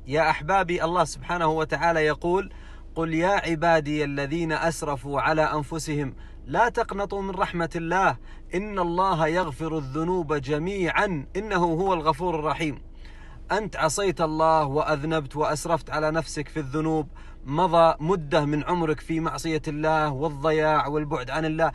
يا أحبابي، الله سبحانه وتعالى يقول: قل يا عبادي الذين أسرفوا على أنفسهم لا تقنطوا من رحمة الله إن الله يغفر الذنوب جميعا إنه هو الغفور الرحيم. أنت عصيت الله وأذنبت وأسرفت على نفسك في الذنوب، مضى مدة من عمرك في معصية الله والضياع والبعد عن الله،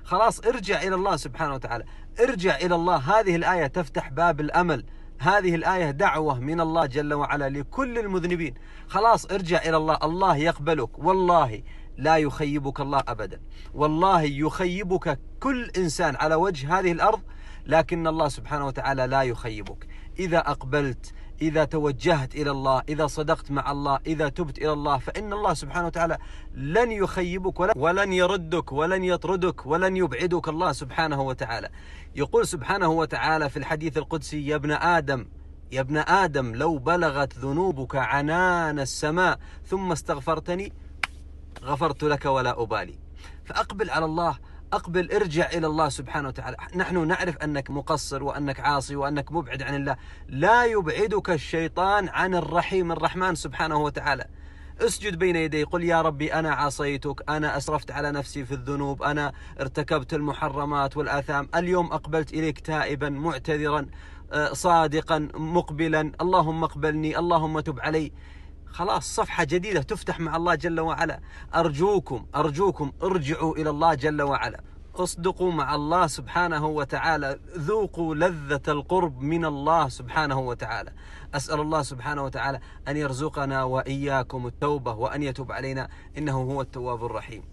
خلاص ارجع إلى الله سبحانه وتعالى، ارجع إلى الله. هذه الآية تفتح باب الأمل، هذه الآية دعوة من الله جل وعلا لكل المذنبين. خلاص ارجع إلى الله، الله يقبلك، والله لا يخيبك الله أبدا، والله يخيبك كل إنسان على وجه هذه الأرض، لكن الله سبحانه وتعالى لا يخيبك. إذا أقبلت، إذا توجهت إلى الله، إذا صدقت مع الله، إذا تبت إلى الله، فإن الله سبحانه وتعالى لن يخيبك ولن يردك ولن يطردك ولن يبعدك. الله سبحانه وتعالى يقول سبحانه وتعالى في الحديث القدسي: يا ابن آدم لو بلغت ذنوبك عنان السماء ثم استغفرتني غفرت لك ولا أبالي. فأقبل على الله، أقبل، ارجع إلى الله سبحانه وتعالى. نحن نعرف أنك مقصر وأنك عاصي وأنك مبعد عن الله، لا يبعدك الشيطان عن الرحيم الرحمن سبحانه وتعالى. اسجد بين يديه، قل: يا ربي أنا عصيتك، أنا أسرفت على نفسي في الذنوب، أنا ارتكبت المحرمات والآثام، اليوم أقبلت إليك تائبا معتذرا صادقا مقبلا، اللهم اقبلني، اللهم تب علي. خلاص صفحة جديدة تفتح مع الله جل وعلا. أرجوكم ارجعوا إلى الله جل وعلا، اصدقوا مع الله سبحانه وتعالى، ذوقوا لذة القرب من الله سبحانه وتعالى. أسأل الله سبحانه وتعالى أن يرزقنا وإياكم التوبة وأن يتوب علينا إنه هو التواب الرحيم.